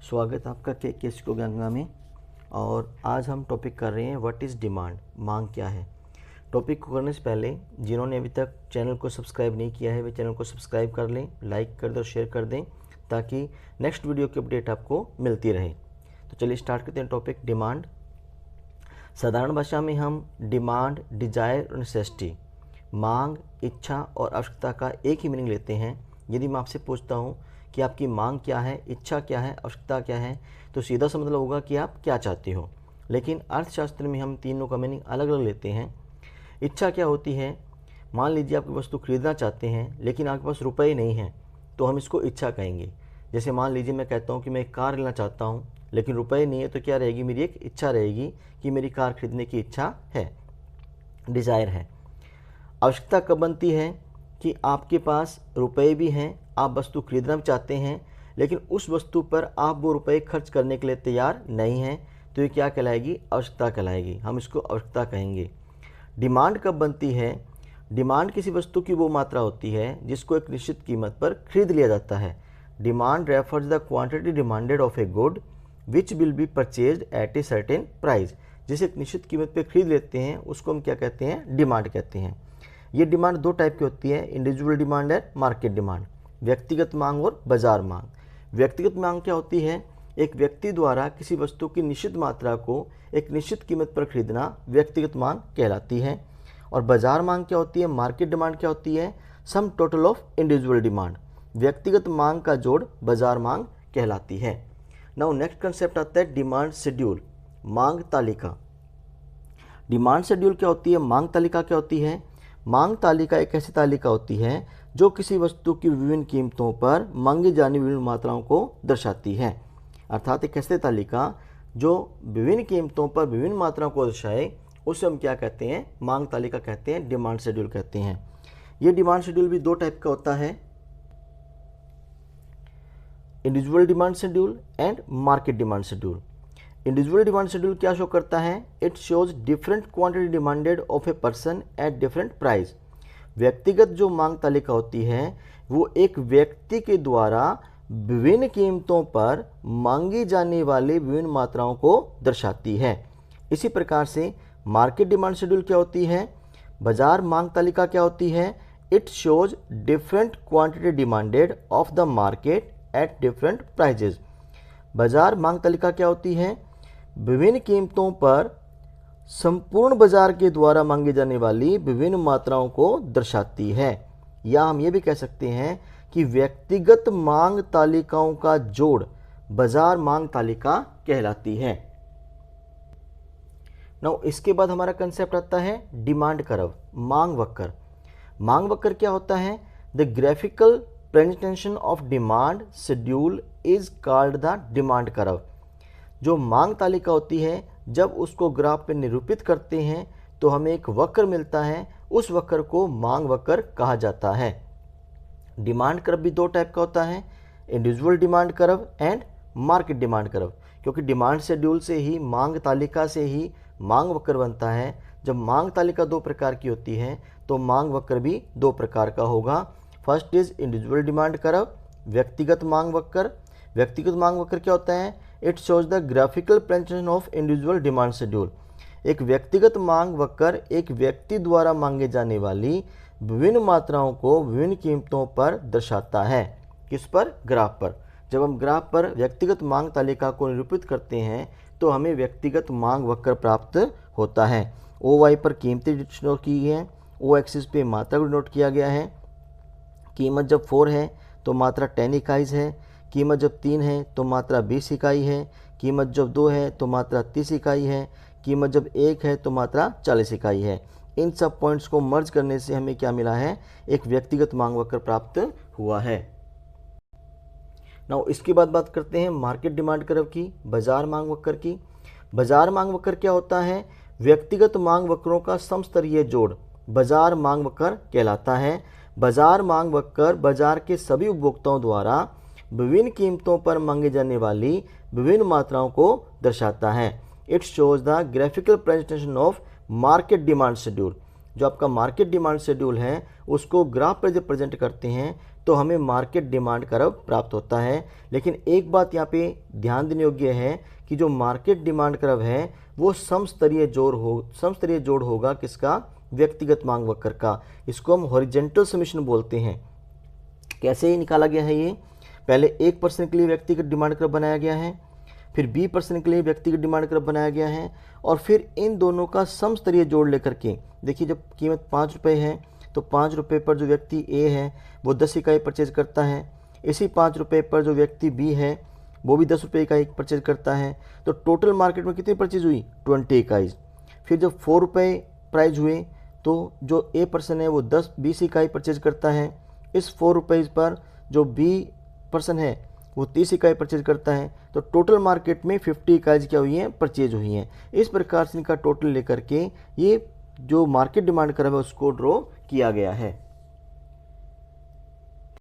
स्वागत है आपका के को गंगा में। और आज हम टॉपिक कर रहे हैं व्हाट इज़ डिमांड, मांग क्या है। टॉपिक को करने से पहले जिन्होंने अभी तक चैनल को सब्सक्राइब नहीं किया है वे चैनल को सब्सक्राइब कर लें, लाइक कर दें और शेयर कर दें ताकि नेक्स्ट वीडियो की अपडेट आपको मिलती रहे। तो चलिए स्टार्ट करते हैं टॉपिक डिमांड। साधारण भाषा में हम डिमांड, डिजायर और नेसेसिटी, मांग, इच्छा और आवश्यकता का एक ही मीनिंग लेते हैं। यदि मैं आपसे पूछता हूँ कि आपकी मांग क्या है, इच्छा क्या है, आवश्यकता क्या है, तो सीधा सा मतलब होगा कि आप क्या चाहते हो। लेकिन अर्थशास्त्र में हम तीनों का मीनिंग अलग अलग लेते हैं। इच्छा क्या होती है? मान लीजिए आप कोई वस्तु खरीदना चाहते हैं लेकिन आपके पास रुपए नहीं हैं, तो हम इसको इच्छा कहेंगे। जैसे मान लीजिए मैं कहता हूँ कि मैं एक कार लेना चाहता हूँ लेकिन रुपए नहीं है, तो क्या रहेगी? मेरी एक इच्छा रहेगी कि मेरी कार खरीदने की इच्छा है, डिज़ायर है। आवश्यकता कब बनती है? कि आपके पास रुपए भी हैं, आप वस्तु खरीदना भी चाहते हैं लेकिन उस वस्तु पर आप वो रुपए खर्च करने के लिए तैयार नहीं हैं, तो ये क्या कहलाएगी? आवश्यकता कहलाएगी। हम इसको आवश्यकता कहेंगे। डिमांड कब बनती है? डिमांड किसी वस्तु की वो मात्रा होती है जिसको एक निश्चित कीमत पर खरीद लिया जाता है। Demand refers the quantity demanded of a good which will be purchased at a certain price. जिसे एक निश्चित कीमत पर खरीद लेते हैं उसको हम क्या कहते हैं? डिमांड कहते हैं। ये डिमांड दो टाइप की होती है, इंडिविजुअल डिमांड है, मार्केट डिमांड। व्यक्तिगत मांग और बाजार मांग। व्यक्तिगत मांग क्या होती है? एक व्यक्ति द्वारा किसी वस्तु की निश्चित मात्रा को एक निश्चित कीमत पर खरीदना व्यक्तिगत मांग कहलाती है। और बाजार मांग क्या होती है? मार्केट डिमांड क्या होती है? Sum total of individual demand. व्यक्तिगत मांग का जोड़ बाजार मांग कहलाती है। नाउ नेक्स्ट कंसेप्ट आता है डिमांड शेड्यूल, मांग तालिका। डिमांड शेड्यूल क्या होती है? मांग तालिका क्या होती है? मांग तालिका एक ऐसी तालिका होती है जो किसी वस्तु की विभिन्न कीमतों पर मांगी जाने विभिन्न मात्राओं को दर्शाती है। अर्थात एक ऐसी तालिका जो विभिन्न कीमतों पर विभिन्न मात्राओं को दर्शाए उसे हम क्या कहते हैं? मांग तालिका कहते हैं, डिमांड शेड्यूल कहते हैं। ये डिमांड शेड्यूल भी दो टाइप का होता है, individual demand schedule and market demand schedule. Individual demand schedule क्या शो करता है? It shows different quantity demanded of a person at different price. व्यक्तिगत जो मांग तालिका होती है वो एक व्यक्ति के द्वारा विभिन्न कीमतों पर मांगी जाने वाली विभिन्न मात्राओं को दर्शाती है। इसी प्रकार से मार्केट डिमांड शेड्यूल क्या होती है? बाजार मांग तालिका क्या होती है? It shows different quantity demanded of the market at different prices. बाजार मांग तालिका क्या होती है? विभिन्न कीमतों पर संपूर्ण बाजार के द्वारा मांगी जाने वाली विभिन्न मात्राओं को दर्शाती है। या हम ये भी कह सकते हैं कि व्यक्तिगत मांग तालिकाओं का जोड़ बाजार मांग तालिका कहलाती है। नाउ इसके बाद हमारा कंसेप्ट आता है डिमांड कर्व, मांग वक्र। मांग वक्र क्या होता है? The graphical presentation of demand schedule is called the demand curve. जो मांग तालिका होती है जब उसको ग्राफ पे निरूपित करते हैं तो हमें एक वक्र मिलता है, उस वक्र को मांग वक्र कहा जाता है। डिमांड कर्व भी दो टाइप का होता है, individual demand curve and market demand curve. क्योंकि डिमांड शेड्यूल से ही, मांग तालिका से ही मांग वक्र बनता है। जब मांग तालिका दो प्रकार की होती है तो मांग वक्र भी दो प्रकार का होगा। First is individual demand curve, व्यक्तिगत मांग वक्र। व्यक्तिगत मांग वक्र क्या होता है? It shows the graphical presentation of individual demand schedule. एक व्यक्तिगत मांग वक्र एक व्यक्ति द्वारा मांगे जाने वाली विभिन्न मात्राओं को विभिन्न कीमतों पर दर्शाता है। किस पर? ग्राफ पर। जब हम ग्राफ पर व्यक्तिगत मांग तालिका को निरूपित करते हैं तो हमें व्यक्तिगत मांग वक्र प्राप्त होता है। ओ वाई पर कीमतें डिनोट की है, ओ एक्सिस पे मात्रा को डिनोट किया गया है। कीमत जब 4 है तो मात्रा 10 इकाईज है, कीमत जब 3 है तो मात्रा 20 इकाई है, कीमत जब 2 है तो मात्रा 30 इकाई है, कीमत जब 1 है तो मात्रा 40 इकाई है। इन सब पॉइंट्स को मर्ज करने से हमें क्या मिला है? एक व्यक्तिगत मांग वक्र प्राप्त हुआ है। नाउ इसके बाद बात करते हैं मार्केट डिमांड कर्व की, बाजार मांग वक्र की। बाजार मांग वक्र क्या होता है? व्यक्तिगत मांग वक्रों का समस्तरीय जोड़ बाजार मांग वक्र कहलाता है। बाजार मांग वक्र बाजार के सभी उपभोक्ताओं द्वारा विभिन्न कीमतों पर मांगी जाने वाली विभिन्न मात्राओं को दर्शाता है। It shows the graphical presentation of market demand schedule. जो आपका मार्केट डिमांड शेड्यूल है उसको ग्राफ पर जब प्रेजेंट करते हैं तो हमें मार्केट डिमांड कर्व प्राप्त होता है। लेकिन एक बात यहाँ पे ध्यान देने योग्य है कि जो मार्केट डिमांड कर्व है वो समस्तरीय जोड़ होगा किसका, व्यक्तिगत मांग वक्र का। इसको हम हॉरिजेंटल समेशन बोलते हैं। कैसे निकाला गया है ये, पहले 1% के लिए व्यक्तिगत डिमांड कर्व बनाया गया है, फिर 20% के लिए व्यक्तिगत डिमांड कर्व बनाया गया है, और फिर इन दोनों का समस्तरीय जोड़ लेकर के देखिए, जब कीमत 5 रुपये है तो 5 रुपये पर जो व्यक्ति ए है वो 10 इकाई परचेज करता है, इसी 5 रुपये पर जो व्यक्ति बी है वो भी 10 रुपये इकाई परचेज करता है। तो टोटल मार्केट में कितनी परचेज हुई, 20 इकाईज। फिर जब 4 रुपये प्राइस हुए तो जो ए पर्सन है वो 20 इकाई परचेज करता है, इस 4 रुपये पर जो बी पर्सन है वो 30 इकाई परचेज करता है। तो टोटल मार्केट में 50 इकाईज क्या हुई हैं, परचेज हुई हैं। इस प्रकार से इनका टोटल लेकर के ये जो मार्केट डिमांड कर्व है उसको ड्रॉ किया गया है।